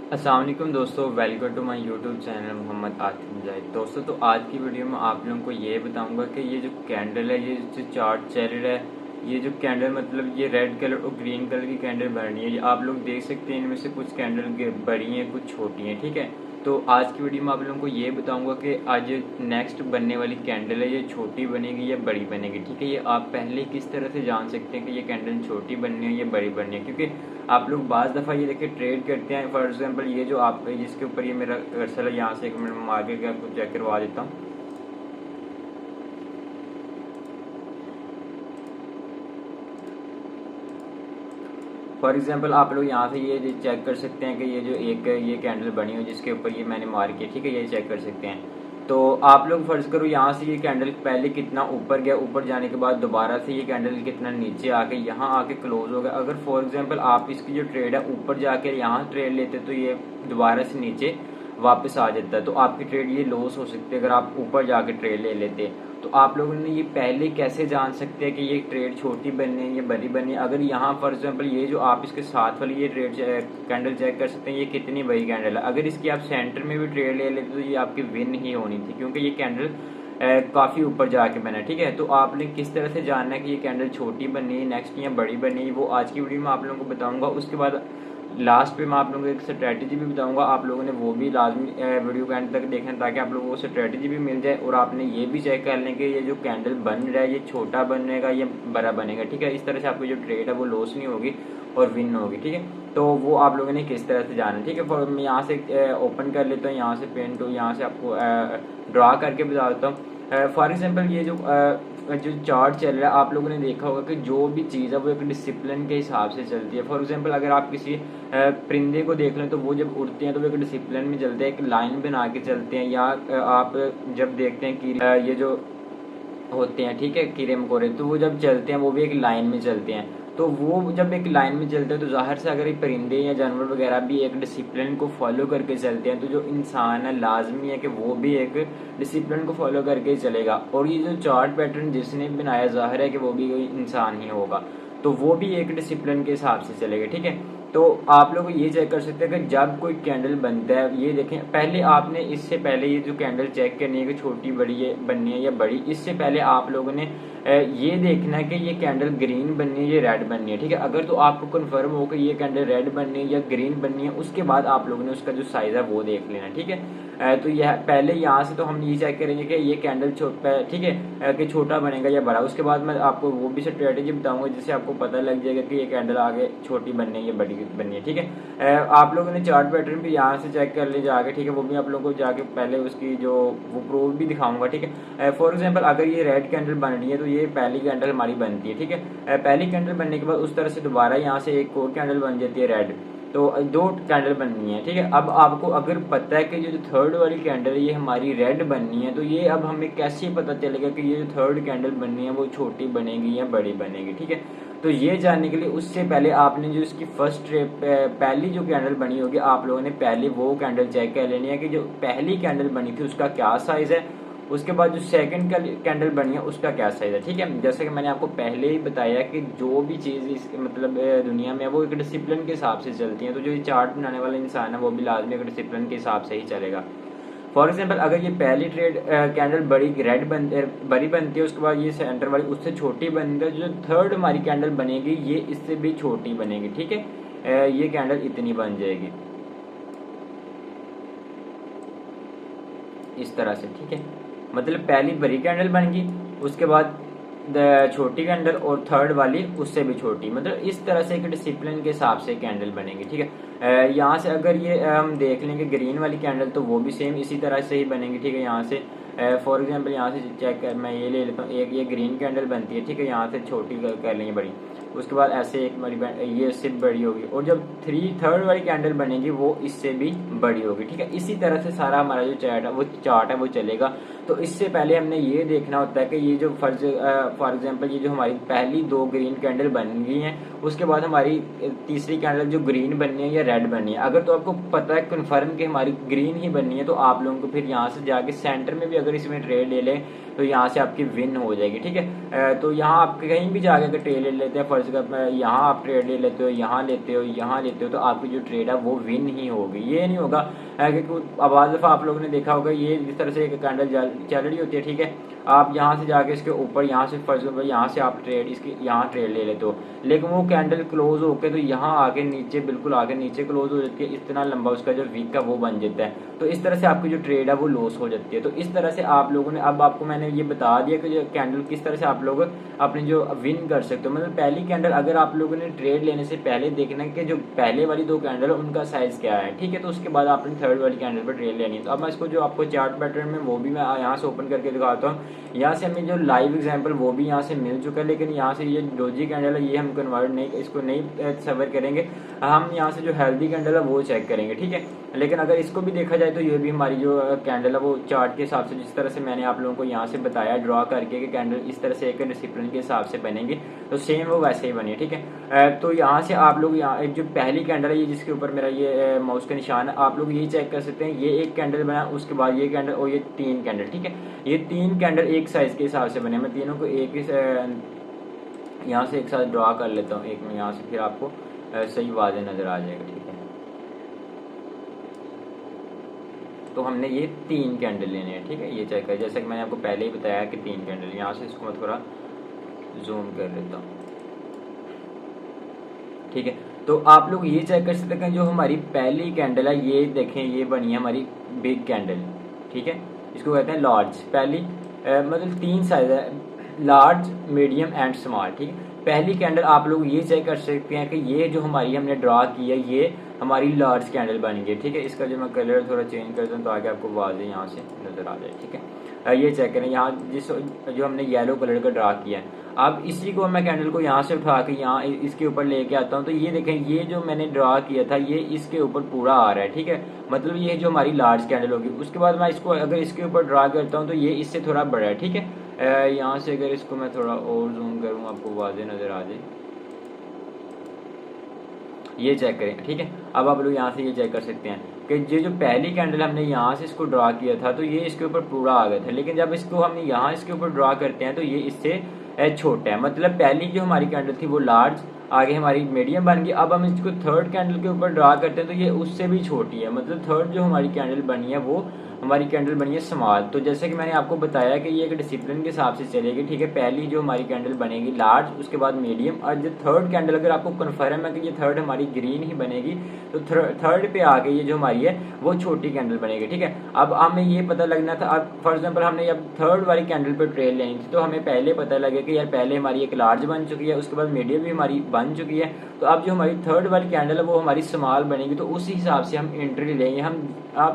अस्सलाम वालेकुम दोस्तों, welcome to my YouTube channel Mohammad Atif Zahid. दोस्तों, तो आज की वीडियो में आप लोगों को ये बताऊंगा कि ये जो कैंडल है, ये जो चार्ट चल रहा है, ये जो कैंडल मतलब ये रेड कलर और ग्रीन कलर की कैंडल बन रही है। ये आप लोग देख सकते हैं, इनमें से कुछ कैंडल बड़ी हैं, कुछ छोटी हैं। ठीक है, तो आज की वीडियो में आप लोगों को ये बताऊंगा कि आज नेक्स्ट बनने वाली कैंडल है, ये छोटी बनेगी या बड़ी बनेगी। ठीक है, ये आप पहले किस तरह से जान सकते हैं कि ये कैंडल छोटी बननी है या बड़ी बननी है, क्योंकि आप लोग बाज़ दफ़ा ये देखिए ट्रेड करते हैं। फॉर एग्जांपल ये जो आप जिसके ऊपर ये मेरा कर्सर है, यहाँ से एक मिनट मार के आपको चेक करवा देता हूँ। फॉर एग्जांपल आप लोग यहाँ से ये चेक कर सकते हैं कि ये जो एक ये कैंडल बनी हो जिसके ऊपर ये मैंने मार किया। ठीक है, ये चेक कर सकते हैं। तो आप लोग फर्ज करो यहाँ से ये कैंडल पहले कितना ऊपर गया, ऊपर जाने के बाद दोबारा से ये कैंडल कितना नीचे आके यहाँ आके क्लोज हो गया। अगर फॉर एग्जांपल आप इसकी जो ट्रेड है ऊपर जाके यहाँ ट्रेड लेते तो ये दोबारा से नीचे वापस आ जाता है, तो आपकी ट्रेड ये लॉस हो सकती है अगर आप ऊपर जाके ट्रेड ले लेते। तो आप लोगों ने ये पहले कैसे जान सकते हैं कि ये ट्रेड छोटी बननी है या बड़ी बननी है। अगर यहाँ फॉर एग्जांपल ये जो आप इसके साथ वाली ये ट्रेड कैंडल चेक कर सकते हैं, ये कितनी बड़ी कैंडल है। अगर इसकी आप सेंटर में भी ट्रेड ले लेते तो ये आपकी विन ही होनी थी, क्योंकि ये कैंडल काफ़ी ऊपर जाके बना है। ठीक है, तो आपने किस तरह से जानना है कि ये कैंडल छोटी बननी है नेक्स्ट या बड़ी बननी है, वो आज की वीडियो में आप लोगों को बताऊंगा। उसके बाद लास्ट पे मैं आप लोगों को एक स्ट्रेटजी भी बताऊंगा, आप लोगों ने वो भी लाजमी वीडियो के एंड तक देखना ताकि आप लोगों को स्ट्रेटजी भी मिल जाए और आपने ये भी चेक कर लें कि ये जो कैंडल बन रहा है ये छोटा बनेगा या बड़ा बनेगा। ठीक है, इस तरह से आपकी जो ट्रेड है वो लॉस नहीं होगी और विन होगी। ठीक है, तो वो आप लोगों ने किस तरह से जाना है। ठीक है, मैं यहाँ से ओपन कर लेता हूँ, यहाँ से पेन टूल यहाँ से आपको ड्रा करके बता देता हूँ। फॉर एग्जाम्पल ये जो चार्ट चल रहा है, आप लोगों ने देखा होगा कि जो भी चीज़ है वो एक डिसिप्लिन के हिसाब से चलती है। फॉर एग्जांपल अगर आप किसी परिंदे को देख लें तो वो जब उड़ते हैं तो वो एक डिसिप्लिन में चलते हैं, एक लाइन बना के चलते हैं। या आप जब देखते हैं कि ये जो होते हैं, ठीक है, कीड़े मकोड़े, तो वो जब चलते हैं वो भी एक लाइन में चलते हैं। तो वो जब एक लाइन में चलते हैं तो जाहिर से अगर ये परिंदे या जानवर वगैरह भी एक डिसिप्लिन को फॉलो करके चलते हैं, तो जो इंसान है लाजमी है कि वो भी एक डिसिप्लिन को फॉलो करके चलेगा। और ये जो चार्ट पैटर्न जिसने भी बनाया जाहिर है कि वो भी कोई इंसान ही होगा, तो वो भी एक डिसिप्लिन के हिसाब से चलेगा। ठीक है, तो आप लोग ये चेक कर सकते हैं कि जब कोई कैंडल बनता है, ये देखें पहले आपने इससे पहले ये जो कैंडल चेक करनी है कि छोटी बड़ी है बननी है या बड़ी, इससे पहले आप लोगों ने ये देखना है कि ये कैंडल ग्रीन बननी है या रेड बननी है। ठीक है, अगर तो आपको कंफर्म हो कि ये कैंडल रेड बननी है या ग्रीन बननी है, उसके बाद आप लोगों ने उसका जो साइज है वो देख लेना। ठीक है, तो यह पहले यहाँ से तो हम ये चेक करेंगे कि ये कैंडल ठीक है कि छोटा बनेगा या बड़ा। उसके बाद मैं आपको वो भी स्ट्रेटेजी बताऊंगा जिससे आपको पता लग जाएगा कि ये कैंडल आगे छोटी बननी है या बड़ी बननी है। ठीक है, आप लोगों ने चार्ट पैटर्न भी यहाँ से चेक कर ले जाके। ठीक है, वो भी आप लोगों को जाके पहले उसकी जो वो प्रूफ भी दिखाऊंगा। ठीक है, फॉर एग्जाम्पल अगर ये रेड कैंडल बन रही है तो ये पहली कैंडल हमारी बनती है। ठीक है, पहली कैंडल बनने के बाद उस तरह से दोबारा यहाँ से एक और कैंडल बन जाती है रेड, तो दो कैंडल बननी है। ठीक है, अब आपको अगर पता है कि जो थर्ड वाली कैंडल है ये हमारी रेड बननी है, तो ये अब हमें कैसे पता चलेगा कि ये जो थर्ड कैंडल बननी है वो छोटी बनेगी या बड़ी बनेगी। ठीक है, तो ये जानने के लिए उससे पहले आपने जो इसकी फर्स्ट पहली जो कैंडल बनी होगी, आप लोगों ने पहले वो कैंडल चेक कर लेनी है कि जो पहली कैंडल बनी थी उसका क्या साइज है। उसके बाद जो सेकंड कैंडल बनी है उसका क्या साइज है। ठीक है, जैसे कि मैंने आपको पहले ही बताया कि जो भी चीज़ इस मतलब दुनिया में वो एक डिसिप्लिन के हिसाब से चलती है, तो जो ये चार्ट बनाने वाला इंसान है वो भी लाजमी एक डिसिप्लिन के हिसाब से ही चलेगा। फॉर एग्जाम्पल अगर ये पहली ट्रेड कैंडल बड़ी बनती है, उसके बाद ये सेंटर वाली उससे छोटी बनती है, जो थर्ड हमारी कैंडल बनेगी ये इससे भी छोटी बनेगी। ठीक है, ये कैंडल इतनी बन जाएगी इस तरह से। ठीक है, मतलब पहली बड़ी कैंडल बन गई, उसके बाद छोटी कैंडल और थर्ड वाली उससे भी छोटी, मतलब इस तरह से एक डिसिप्लिन के हिसाब से कैंडल बनेगी। ठीक है, यहाँ से अगर ये हम देख लेंगे ग्रीन वाली कैंडल तो वो भी सेम इसी तरह से ही बनेगी। ठीक है, यहाँ से फॉर एग्जांपल यहाँ से चेक कर मैं ये ले लेता हूँ, एक ये ग्रीन कैंडल बनती है। ठीक है, यहाँ से छोटी कर लेंगे बड़ी, उसके बाद ऐसे एक बड़ी ये इससे बड़ी होगी, और जब थर्ड वाली कैंडल बनेगी वो इससे भी बड़ी होगी। ठीक है, इसी तरह से सारा हमारा जो चार्ट है वो चलेगा। तो इससे पहले हमने ये देखना होता है कि ये जो फॉर एग्जांपल ये जो हमारी पहली दो ग्रीन कैंडल बन गई हैं, उसके बाद हमारी तीसरी कैंडल जो ग्रीन बननी है या रेड बननी है। अगर तो आपको पता है कन्फर्म कि हमारी ग्रीन ही बननी है, तो आप लोगों को फिर यहाँ से जाके सेंटर में भी अगर इसमें ट्रेड ले लें तो यहाँ से आपकी विन हो जाएगी। ठीक है, तो यहाँ आप कहीं भी जाके अगर ट्रेड ले लेते हैं, फर्ज का यहाँ आप ट्रेड ले लेते हो, यहाँ लेते हो, यहाँ लेते हो, तो आपकी जो ट्रेड है वो विन ही होगी। ये नहीं होगा क्योंकि आवाज़ दफ़ा आप लोगों ने देखा होगा ये इस तरह से एक कैंडल चल रही होती है, ठीक है, आप यहाँ से जाके इसके ऊपर यहाँ से फर्ज यहाँ से आप ट्रेड इसकी यहाँ ट्रेड ले लेते हो, लेकिन वो कैंडल क्लोज होके तो यहाँ आके नीचे बिल्कुल आके नीचे क्लोज हो जाती है, इतना लंबा उसका जो वीक का वो बन जाता है, तो इस तरह से आपकी जो ट्रेड है वो लॉस हो जाती है। तो इस तरह से आप लोगों ने, अब आपको मैंने ये बता दिया कि जो कैंडल किस तरह से आप लोग अपनी जो विन कर सकते हो। मतलब पहली कैंडल अगर आप लोगों ने ट्रेड लेने से पहले देखना है कि जो पहले वाली दो कैंडल है उनका साइज क्या है, ठीक है, तो उसके बाद आपने थर्ड वाली कैंडल पर ट्रेड लेनी है। तो अब मैं इसको जो आपको चार्ट पैटर्न में वो भी मैं यहाँ से ओपन करके दिखाता हूँ। यहाँ से हमें जो लाइव एग्जांपल वो भी यहाँ से मिल चुका है, लेकिन यहाँ से ये डोजी कैंडल है ये हम कन्वर्ट नहीं, इसको नहीं सवर करेंगे, हम यहाँ से जो हेल्दी कैंडल है वो चेक करेंगे, ठीक है। लेकिन अगर इसको भी देखा जाए तो ये भी हमारी जो कैंडल है वो चार्ट के हिसाब से जिस तरह से मैंने आप लोगों को यहाँ से बताया ड्रॉ करके कि कैंडल इस तरह से एक डिसिप्लिन के हिसाब से बनेंगे, तो सेम वो वैसे ही बनी है, ठीक है। तो यहाँ से आप लोग यहाँ जो पहली कैंडल है ये जिसके ऊपर मेरा ये माउस का निशान है, आप लोग ये चेक कर सकते हैं, ये एक कैंडल बना, उसके बाद ये कैंडल और ये तीन कैंडल, ठीक है, ये तीन कैंडल एक साइज के हिसाब से बने। मैं तीनों को एक ही यहाँ से एक साथ ड्रॉ कर लेता हूँ एक में, यहाँ से फिर आपको सही वाज़े नज़र आ जाएगा, ठीक है। तो हमने ये तीन कैंडल लेने हैं, ठीक है, ये चेक करें, जैसा कि मैंने आपको पहले ही बताया कि तीन कैंडल। यहाँ से इसको मैं थोड़ा जूम कर लेता हूँ, ठीक है। तो आप लोग ये चेक कर सकते हैं जो हमारी पहली कैंडल है ये देखें, ये बनी है हमारी बिग कैंडल, ठीक है, इसको कहते हैं लार्ज। पहली मतलब तीन साइज है, लार्ज, मीडियम एंड स्मॉल, ठीक है। पहली कैंडल आप लोग ये चेक कर सकते हैं कि ये जो हमारी हमने ड्रा की है ये हमारी लार्ज कैंडल बन गई, ठीक है। इसका जो मैं कलर थोड़ा चेंज कर दूँ तो आगे आपको वाज़े यहाँ से नज़र आ जाए, ठीक है। ये चेक करें यहाँ जो हमने येलो कलर का ड्रा किया है, अब इसी को मैं कैंडल को यहाँ से उठा के यहाँ इसके ऊपर लेके आता हूँ, तो ये देखें ये जो मैंने ड्रा किया था ये इसके ऊपर पूरा आ रहा है, ठीक है, मतलब ये जो हमारी लार्ज कैंडल होगी। उसके बाद मैं इसको अगर इसके ऊपर ड्रा करता हूँ तो ये इससे थोड़ा बड़ा है, ठीक है। यहाँ से अगर इसको मैं थोड़ा और जूम करूँ आपको वाज़े नज़र आ जाए, ये चेक करें, ठीक है। अब आप लोग यहाँ से ये चेक कर सकते हैं कि ये जो पहली कैंडल हमने यहाँ से इसको ड्रा किया था तो ये इसके ऊपर पूरा आ गया था, लेकिन जब इसको हम यहाँ इसके ऊपर ड्रा करते हैं तो ये इससे छोटा है। मतलब पहली जो हमारी कैंडल थी वो लार्ज, आगे हमारी मीडियम बन गई। अब हम इसको थर्ड कैंडल के ऊपर ड्रा करते हैं तो ये उससे भी छोटी है, मतलब थर्ड जो हमारी कैंडल बनी है वो हमारी कैंडल बनी है स्मॉल। तो जैसे कि मैंने आपको बताया कि ये एक डिसिप्लिन के हिसाब से चलेगी, ठीक है। पहली जो हमारी कैंडल बनेगी लार्ज, उसके बाद मीडियम, और जो थर्ड कैंडल अगर आपको कन्फर्म है कि ये थर्ड हमारी ग्रीन ही बनेगी तो थर्ड पे आके ये जो हमारी है वो छोटी कैंडल बनेगी, ठीक है। अब हमें ये पता लगना था, अब फॉर एग्जाम्पल हमने अब थर्ड वाली कैंडल पर ट्रेड लेनी थी तो हमें पहले पता लगे कि यार पहले हमारी एक लार्ज बन चुकी है, उसके बाद मीडियम भी हमारी बन चुकी है, तो अब जो हमारी थर्ड वाली कैंडल है वो हमारी स्मॉल बनेगी। तो उसी हिसाब से हम एंट्री लेंगे,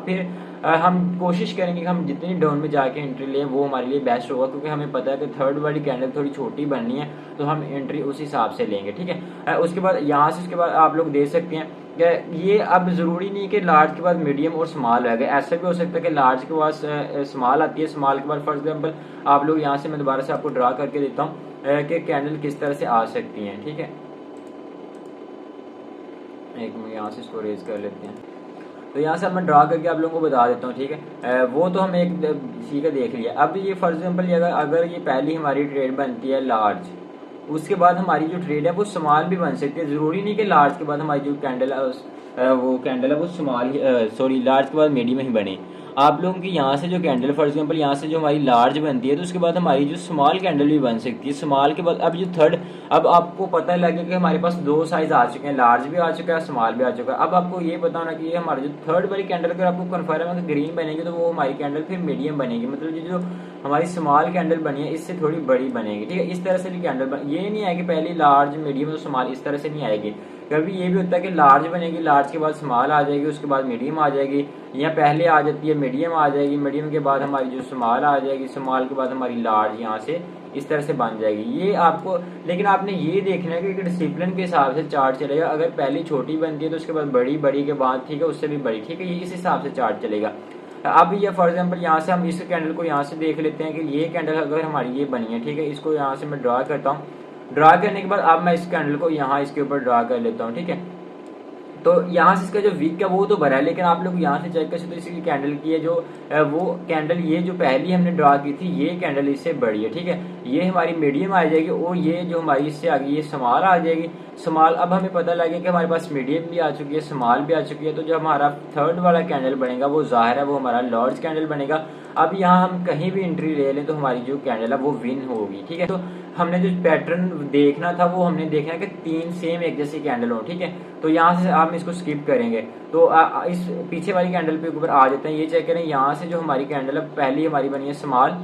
फिर हम कोशिश करेंगे कि हम जितनी डाउन में जाके एंट्री लें वो हमारे लिए बेस्ट होगा, क्योंकि हमें पता है कि थर्ड वाली कैंडल थोड़ी छोटी बननी है तो हम एंट्री उस हिसाब से लेंगे, ठीक है। उसके बाद यहाँ से उसके बाद आप लोग देख सकते हैं कि ये अब ज़रूरी नहीं कि लार्ज के बाद मीडियम और स्मॉल आ गए, ऐसा भी हो सकता है कि लार्ज के बाद स्मॉल आती है, स्मॉल के बाद फॉर एग्जाम्पल आप लोग यहाँ से मैं दोबारा से आपको ड्रा करके देता हूँ कि कैंडल किस तरह से आ सकती हैं, ठीक है। एक मिनट यहाँ से इसको रेज कर लेते हैं, तो यहाँ से मैं ड्रा करके आप लोगों को बता देता हूँ, ठीक है। वो तो हम एक ठीक है देख लिया। अब ये फॉर एग्जाम्पल अगर ये पहली हमारी ट्रेड बनती है लार्ज, उसके बाद हमारी जो ट्रेड है वो स्मॉल भी बन सकती है, ज़रूरी नहीं कि लार्ज के बाद हमारी जो कैंडल है वो स्मॉल सॉरी लार्ज के बाद मीडियम ही बने। आप लोगों की यहाँ से जो कैंडल फॉर एग्जांपल यहाँ से जो हमारी लार्ज बनती है तो उसके बाद हमारी जो स्मॉल कैंडल भी बन सकती है। स्मॉल के बाद अब जो थर्ड, अब आपको पता लगे कि हमारे पास दो साइज आ चुके हैं, लार्ज भी आ चुका है, स्मॉल भी आ चुका है। अब आपको ये पता होना कि ये हमारी जो थर्ड वाली कैंडल अगर आपको कन्फर्म है कि ग्रीन बनेगी तो वो हमारी कैंडल फिर मीडियम बनेगी, मतलब ये जो हमारी स्मॉल कैंडल बनी है इससे थोड़ी बड़ी बनेगी, ठीक है। इस तरह से भी कैंडल ये नहीं है कि पहले लार्ज मीडियम तो स्मॉल, इस तरह से नहीं आएगी। कभी ये भी होता है कि लार्ज बनेगी, लार्ज के बाद स्मॉल आ जाएगी, उसके बाद मीडियम आ जाएगी, या पहले आ जाती है मीडियम आ जाएगी, मीडियम के बाद हमारी जो स्मॉल आ जाएगी, स्मॉल के बाद हमारी लार्ज यहाँ से इस तरह से बन जाएगी। ये आपको, लेकिन आपने ये देखना है कि डिसिप्लिन के हिसाब से चार्ट चलेगा। अगर पहले छोटी बनती है तो उसके बाद बड़ी, बड़ी के बाद ठीक है उससे भी बड़ी, ठीक है, ये इस हिसाब से चार्ट चलेगा। अब ये फॉर एग्जांपल यहाँ से हम इस कैंडल को यहाँ से देख लेते हैं कि ये कैंडल अगर हमारी ये बनी है, ठीक है, इसको यहाँ से मैं ड्रा करता हूँ। ड्रा करने के बाद अब मैं इस कैंडल को यहाँ इसके ऊपर ड्रा कर लेता हूँ, ठीक है। तो यहाँ से इसका जो वीक का वो तो भरा है, लेकिन आप लोग यहाँ से चेक कर सकते हो इसकी कैंडल की है जो वो कैंडल ये जो पहली हमने ड्रा की थी ये कैंडल इससे बड़ी है, ठीक है। ये हमारी मीडियम आ जाएगी और ये जो हमारी इससे आगे ये स्मॉल आ जाएगी। स्मॉल, अब हमें पता लगे कि हमारे पास मीडियम भी आ चुकी है, स्मॉल भी आ चुकी है, तो जो हमारा थर्ड वाला कैंडल बनेगा वो जाहिर है वो हमारा लार्ज कैंडल बनेगा। अब यहाँ हम कहीं भी एंट्री ले लें तो हमारी जो कैंडल है वो विन होगी, ठीक है। तो हमने जो पैटर्न देखना था वो हमने देखना है कि 3 सेम एक जैसी कैंडल हो, ठीक है। तो यहाँ से हम इसको स्किप करेंगे, तो इस पीछे वाली कैंडल पे ऊपर आ जाते हैं। ये चेक करें, यहाँ से जो हमारी कैंडल है पहली हमारी बनी है स्मॉल,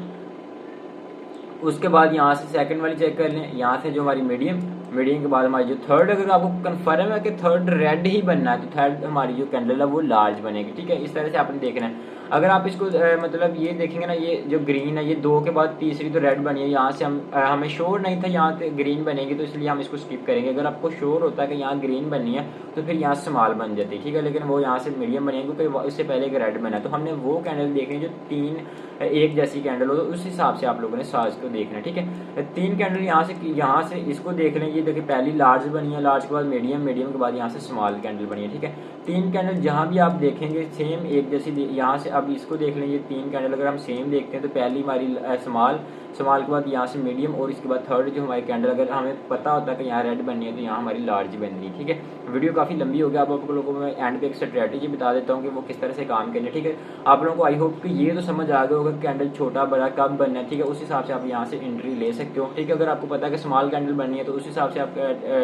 उसके बाद यहाँ से सेकंड वाली चेक कर लें, यहाँ से जो हमारी मीडियम के बाद हमारी जो थर्ड, अगर आपको कंफर्म है कि थर्ड रेड ही बनना है तो थर्ड हमारी जो कैंडल है वो लार्ज बनेगी, ठीक है। इस तरह से आपने देखना है। अगर आप इसको मतलब ये देखेंगे ना, ये जो ग्रीन है ये 2 के बाद तीसरी तो रेड बनी है, यहाँ से हमें श्योर नहीं था यहाँ पे ग्रीन बनेगी तो इसलिए हम इसको स्किप करेंगे। अगर आपको श्योर होता है कि यहाँ ग्रीन बननी है तो फिर यहाँ स्मॉल बन जाती, ठीक है, लेकिन वो यहाँ से मीडियम बनेगी क्योंकि इससे पहले एक रेड बना है। तो हमने वो कैंडल देखनी जो 3 एक जैसी कैंडल हो, तो उस हिसाब से आप लोगों ने साइज को देखना है, ठीक है। 3 कैंडल यहाँ से इसको देख लें, ये देखिए पहली लार्ज बनी है, लार्ज के बाद मीडियम के बाद यहाँ से स्मॉल कैंडल बनी है, ठीक है। 3 कैंडल जहाँ भी आप देखेंगे सेम एक जैसी, यहाँ से अब इसको देख लें, ये 3 कैंडल अगर हम सेम देखते हैं तो पहली हमारी स्मॉल के बाद यहाँ से मीडियम और इसके बाद थर्ड जो हमारी कैंडल, अगर हमें पता होता है कि यहाँ रेड बननी है तो यहाँ हमारी लार्ज बन रही है, ठीक है। वीडियो काफ़ी लंबी हो गया, अब आप लोगों को मैं एंड पे एक स्ट्रेटेजी बता देता हूँ कि वो किस तरह से काम करें, ठीक है। आप लोगों को आई होप कि ये तो समझ आ गया होगा कैंडल छोटा बड़ा कब बनना है, ठीक है। उस हिसाब से आप यहाँ से एंट्री ले सकते हो, ठीक है। अगर आपको पता है कि स्मॉल कैंडल बननी है तो उस हिसाब से आप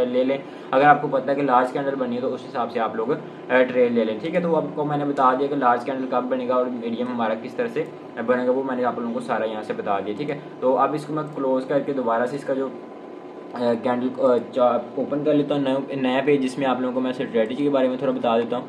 ले लें, अगर आपको पता है कि लार्ज कैंडल बननी है तो उस हिसाब से आप लोग ट्रेड ले लें, ठीक है। तो आपको मैंने बता दिया कि लार्ज कैंडल कब बनेगा और मीडियम हमारा किस तरह से बनेगा, वो मैंने आप लोगों को सारा यहाँ से बता दिया, ठीक है। तो अब इसको मैं क्लोज करके दोबारा से इसका जो कैंडल ओपन कर लेता हूँ नया पेज, जिसमें आप लोगों को मैं स्ट्रेटजी के बारे में थोड़ा बता देता हूँ।